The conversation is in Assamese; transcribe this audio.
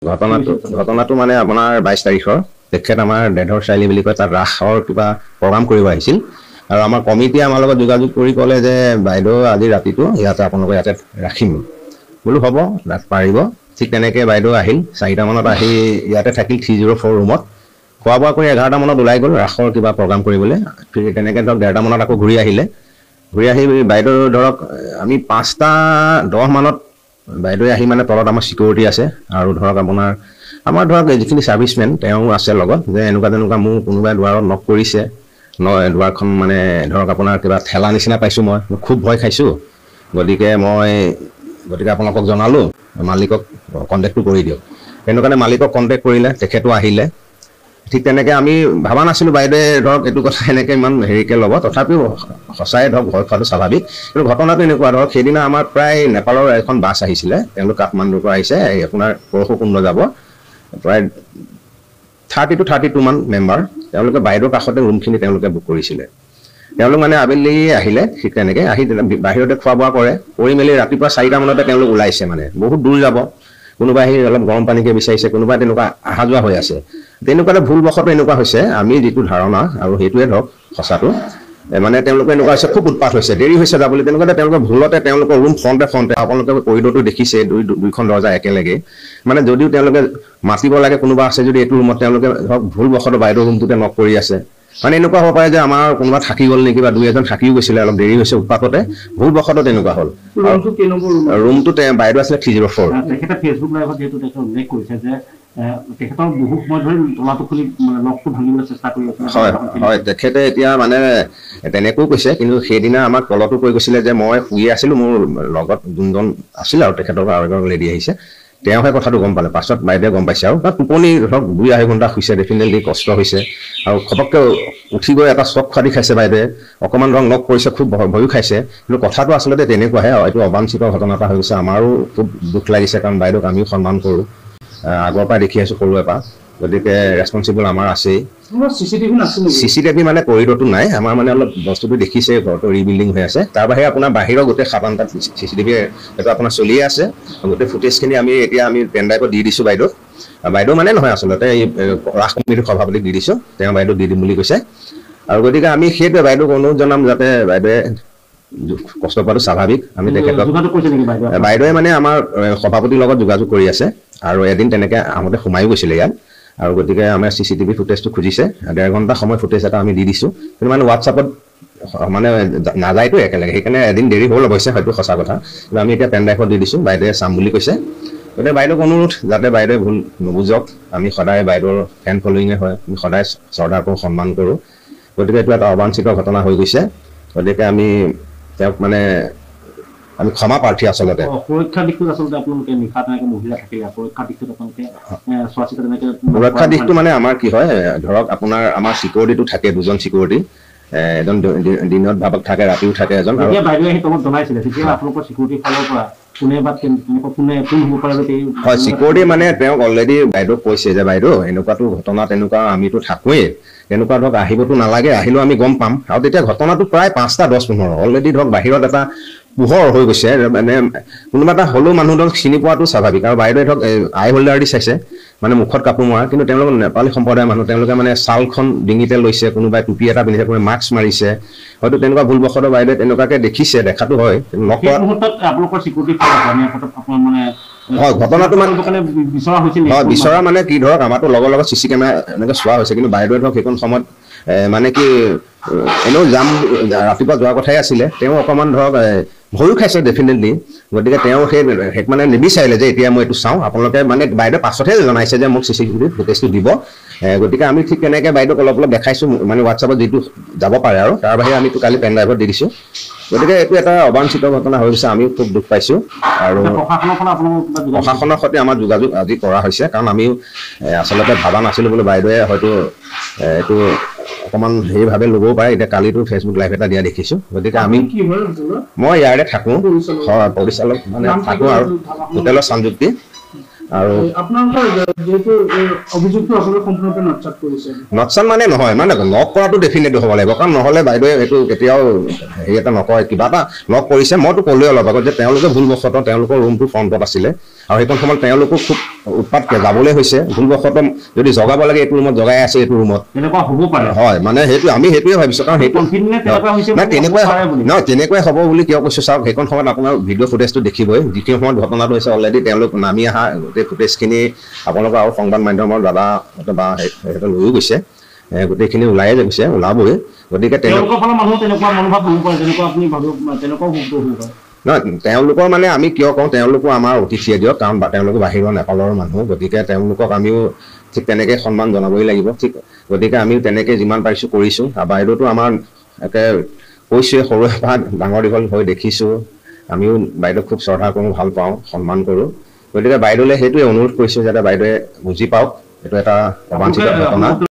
ঘটনাটো মানে আপোনাৰ 22 তাৰিখৰ তেখেত আমাৰ ডেধৰ চাইলি বুলি কয় তাত ৰাসৰ কিবা প্ৰগ্ৰাম কৰিব আহিছিল আৰু আমাৰ কমিটিয়ে আমাৰ লগত যোগাযোগ কৰি ক'লে যে বাইদেউ আজি ৰাতিটো ইয়াতে আপোনালোকে ইয়াতে ৰাখিম বোলো হ'ব তাত পাৰিব ঠিক তেনেকৈ বাইদেউ আহিল 4টা মানত আহি ইয়াতে থাকিল 304 ৰুমত খোৱা বোৱা কৰি 11টা মানত ওলাই গ'ল ৰাসৰ কিবা প্ৰগ্ৰাম কৰিবলৈ তেনেকৈ ধৰক 1:30 মানত আকৌ ঘূৰি আহি বাইদেউ ধৰক আমি 5:10 মানত বাইদেউ আহি মানে তলত আমাৰ সিকিউৰিটি আছে আৰু ধৰক আমাৰ ধৰক যিখিনি সাৰ্ভিসমেন তেওঁ আছে লগত যে এনেকুৱা মোৰ কোনোবাই দুৱাৰত নক কৰিছে দুৱাৰখন মানে ধৰক আপোনাৰ কিবা ঠেলা নিচিনা পাইছো মই খুব ভয় খাইছো গতিকে আপোনালোকক জনালো মালিকক কন্টেক্টটো কৰি দিয়ক এনেকুৱানে মালিকক কন্টেক্ট কৰিলে তেখেতো আহিলে ঠিক তেনেকৈ আমি ভাবা নাছিলো বাইদেৱে ধৰক এইটো কথা এনেকৈ ইমান হেৰিকৈ ল'ব তথাপিও সঁচাই ধৰক ভয় খোৱাটো স্বাভাৱিক কিন্তু ঘটনাটো এনেকুৱা ধৰক সেইদিনা আমাৰ প্ৰায় নেপালৰ এখন বাছ আহিছিলে তেওঁলোক কাঠমাণ্ডুৰ পৰা আহিছে আপোনাৰ পৰশুকুণ্ড যাব প্ৰায় 30 to 32 মান মেম্বাৰ তেওঁলোকে বাইদেউৰ কাষতে ৰুমখিনি তেওঁলোকে বুক কৰিছিলে তেওঁলোক মানে আবেলি আহিলে ঠিক তেনেকৈ আহি বাহিৰতে খোৱা বোৱা কৰি মেলি ৰাতিপুৱা 4টা মানতে তেওঁলোক ওলাইছে মানে বহুত দূৰ যাব কোনোবা আহি অলপ গৰম পানীকে বিচাৰিছে কোনোবা তেনেকুৱা অহা যোৱা হৈ আছে তেনেকুৱাতে ভুলবশতঃ এনেকুৱা হৈছে আমি যিটো ধাৰণা আৰু সেইটোৱে ধৰক সঁচাটো মানে তেওঁলোকে এনেকুৱা হৈছে খুব উৎপাত হৈছে দেৰি হৈছে যাবলৈ তেনেকুৱাতে তেওঁলোকে ভুলতে তেওঁলোকৰ ৰুম ফ্ৰণ্টে আপোনালোকে কৰিডৰটো দেখিছে দুইখন দৰ্জা একেলগে মানে যদিও তেওঁলোকে মাতিব লাগে কোনোবা আছে যদি এইটো ৰুমত তেওঁলোকে ধৰক ভুলবশতঃ বাইদেউৰ ৰুমটোতে নক কৰি আছে মানে এনেকুৱা হ'ব পাৰে যে আমাৰ কোনোবা থাকি গ'ল নেকি বা 2-এজন থাকিও গৈছিলে অলপ দেৰি হৈছে উৎপাততে ভুলবশতঃ তেনেকুৱা হ'ল ৰুমটো বাইদেউ আছিলে 304 তেখেতে ফেচবুক লাইভত যেহেতু তেখেতে উল্লেখ কৰিছে যে তেখেতৰ বহু সময় ধৰি তলাটো খুলি লকটো ভাঙিবলৈ চেষ্টা কৰি আছে হয় তেখেতে এতিয়া মানে তেনেকৈও কৈছে কিন্তু সেইদিনা আমাক তলতো কৈ গৈছিলে যে মই শুই আছিলো মোৰ লগত যোনজন আছিল আৰু তেখেতৰ আৰু এজন লেডি আহিছে তেওঁহে কথাটো গম পালে পাছত বাইদেৱে গম পাইছে আৰু টোপনি ধৰক 2-2.5 ঘণ্টা শুইছে ডেফিনেটলি কষ্ট হৈছে আৰু খপককৈ উঠি গৈ এটা চক খাদি খাইছে বাইদেৱে অকণমান ধৰক লগ কৰিছে খুব ভয়ো খাইছে কিন্তু কথাটো আচলতে তেনেকুৱাহে এইটো অবাঞ্ছিত ঘটনা এটা হৈ গৈছে আমাৰো খুব দুখ লাগিছে কাৰণ বাইদেউক আমিও সন্মান কৰোঁ আগৰ পৰা দেখি আছো সৰুৰে পৰা গতিকে ৰেছপন্সিবল আমাৰ আছেই চিচিটিভি মানে কৰিডৰটো নাই আমাৰ মানে অলপ বস্তুটো দেখিছে ঘৰটো ৰিবিল্ডিং হৈ আছে তাৰ বাহিৰে আপোনাৰ বাহিৰৰ গোটেই 7-8টা চিচিটিভি এইটো আপোনাৰ চলিয়ে আছে গোটেই ফুটেজখিনি আমি পেন ড্ৰাইভত দি দিছোঁ বাইদেউ মানে নহয় আচলতে এই ৰাস কমিটিৰ সভাপতিক দি দিছোঁ তেওঁ বাইদেউ দি দিম বুলি কৈছে আৰু গতিকে আমি সেইটোৱে বাইদেউক অনুৰোধ জনাম যাতে বাইদেৱে কষ্ট পোৱাটো স্বাভাৱিক আমি তেখেতক বাইদেৱে মানে আমাৰ সভাপতিৰ লগত যোগাযোগ কৰি আছে আৰু এদিন তেনেকৈ আহোঁতে সোমায়ো গৈছিলে ইয়াত আৰু গতিকে আমাৰ চিচিটিভি ফুটেজটো খুজিছে 1.5 ঘণ্টা সময় ফুটেজ এটা আমি দি দিছোঁ কিন্তু মানে হোৱাটছআপত মানে নাযায়তো একেলগে সেইকাৰণে এদিন দেৰি হ'ল অৱশ্যে হয়তো সঁচা কথা কিন্তু আমি এতিয়া পেন ড্ৰাইভত দি দিছোঁ বাইদেৱে চাম বুলি কৈছে গতিকে বাইদেউক অনুৰোধ যাতে বাইদেৱে ভুল নুবুজক আমি সদায় বাইদেউৰ ফেন ফলোয়িঙে হয় আমি সদায় চৰ্দাৰকো সন্মান কৰোঁ গতিকে এইটো এটা অবাঞ্ছিত ঘটনা হৈ গৈছে গতিকে আমি তেওঁক মানে আমি ক্ষমা প্ৰাৰ্থী আচলতে সুৰক্ষা দিশটো আচলতে আপোনালোকে নিশা তেনেকৈ মহিলা থাকিলে সুৰক্ষা দিশটো আপোনালোকে চোৱাচিতা তেনেকৈ সুৰক্ষা দিশটো মানে আমাৰ কি হয় ধৰক আপোনাৰ আমাৰ সিকিউৰিটিটো থাকে 2জন সিকিউৰিটি এজন দিনত ভাবক থাকে ৰাতিও থাকে এজন আৰু বাইদেৱে আহি তোমাক জনাইছিলে তেতিয়া আপোনালোকৰ সিকিউৰিটিৰ ফালৰ পৰা কোনে হ'ব পাৰে হয় সিকিউৰিটি মানে তেওঁক অলৰেডি বাইদেউক কৈছে যে বাইদেউ এনেকুৱাটো ঘটনা তেনেকুৱা আমিতো থাকোৱেই তেনেকুৱা ধৰক আহিবতো নালাগে আহিলেও আমি গম পাম আৰু তেতিয়া ঘটনাটো প্ৰায় 5:10-15 অলৰেডি ধৰক বাহিৰত এটা পোহৰ হৈ গৈছে মানে কোনোবা এটা হ'লেও মানুহজনক চিনি পোৱাটো স্বাভাৱিক আৰু বাইদেৱে ধৰক আই হোল্ডাৰ দি চাইছে মানে মুখত কাপোৰ মৰা কিন্তু তেওঁলোক নেপালী সম্প্ৰদায়ৰ মানুহ তেওঁলোকে মানে ছালখন ডিঙিতে লৈছে কোনোবাই টুপি এটা পিন্ধিছে কোনোবাই মাস্ক মাৰিছে হয়তো তেনেকুৱা ভুলবশতঃ বাইদেৱে তেনেকুৱাকৈ দেখিছে দেখাটো হয় হয় ঘটনাটো মানে বিচৰা মানে কি ধৰক আমাৰতো লগত চিচি কেমেৰা এনেকৈ চোৱা হৈছে কিন্তু বাইদেৱে ধৰক সেইখন সময়ত মানে কি এনেও যাম ৰাতিপুৱা যোৱাৰ কথাই আছিলে তেওঁ অকণমান ধৰক ভয়ো খাইছে ডেফিনেটলি গতিকে তেওঁ সেই মানে নিবিচাৰিলে যে এতিয়া মই এইটো চাওঁ আপোনালোকে মানে বাইদেৱে পাছতহে জনাইছে যে মোক চিচিটিভি ফুটেজটো দিব গতিকে আমি ঠিক তেনেকৈ বাইদেউক অলপ দেখাইছোঁ মানে হোৱাটছআপত যিটো যাব পাৰে আৰু তাৰ বাহিৰে আমিতো কালি পেন ড্ৰাইভত দি দিছোঁ গতিকে এইটো এটা অবাঞ্ছিত ঘটনা হৈ গৈছে আমিও খুব দুখ পাইছোঁ আৰু প্ৰশাসনৰ সৈতে আমাৰ যোগাযোগ আজি কৰা হৈছে কাৰণ আমিও আচলতে ভবা নাছিলোঁ বোলো বাইদেৱে হয়তো এইটো অকণমান হেৰিভাৱে ল'বও পাৰে এতিয়া কালিতো ফেচবুক লাইভ এটা দিয়া দেখিছোঁ গতিকে আমি মই ইয়াৰে থাকোঁ পৰিচালক মানে থাকোঁ আৰু হোটেলৰ সংযুক্তি আৰু নকচান মানে নহয় মানে লগ কৰাটো ডেফিনেটলি হ'ব লাগিব কাৰণ নহ'লে বাইদেৱে এইটো কেতিয়াও হেৰি এটা নকয় কিবা এটা লগ কৰিছে মইতো ক'লোৱে অলপ আগত যে তেওঁলোকে ভুলবশতঃ তেওঁলোকৰ ৰুমটো ফ্ৰণ্টত আছিলে আৰু সেইখন সময়ত তেওঁলোকো খুব উৎপাতকে যাবলৈ হৈছে ভুলবশতঃ যদি জগাব লাগে এইটো ৰুমত জগাই আছে এইটো ৰুমত তেনেকুৱা হ'ব পাৰে হয় মানে সেইটো আমি সেইটোৱে ভাবিছোঁ কাৰণ সেইটো তেনেকুৱাই হ'ব বুলি কিয় কৈছোঁ চাওক সেইখন সময়ত আপোনাৰ ভিডিঅ' ফুটেজটো দেখিবই দ্বিতীয় সময়ত ঘটনাটো হৈছে অলৰেডি তেওঁলোক নামি অহা গোটেই ফুটেজখিনি আপোনালোকৰ আৰু সংবাদ মাধ্যমৰ দাদা বা সিহঁতে লৈও গৈছে গোটেইখিনি ওলায়ে গৈছে ওলাবই গতিকে তেওঁলোকৰ ফালৰ মানুহ তেনেকুৱা মনোভাৱ হ'ব পাৰে যেনেকুৱা আপুনি তেনেকুৱাও হ'ব পাৰে নহয় তেওঁলোকৰ মানে আমি কিয় কওঁ তেওঁলোকো আমাৰ অতিথিয়ে দিয়ক কাৰণ তেওঁলোকো বাহিৰৰ নেপালৰ মানুহ গতিকে তেওঁলোকক আমিও ঠিক তেনেকৈ সন্মান জনাবই লাগিব ঠিক গতিকে আমিও তেনেকৈ যিমান পাৰিছোঁ কৰিছোঁ আৰু বাইদেউতো আমাৰ একে কৈছোৱে সৰুৰে পৰা ডাঙৰ দীঘল হৈ দেখিছোঁ আমিও বাইদেউক খুব শ্ৰদ্ধা কৰোঁ ভাল পাওঁ সন্মান কৰোঁ গতিকে বাইদেউলৈ সেইটোৱে অনুৰোধ কৰিছোঁ যাতে বাইদেৱে বুজি পাওক এইটো এটা অবাঞ্ছিত ঘটনা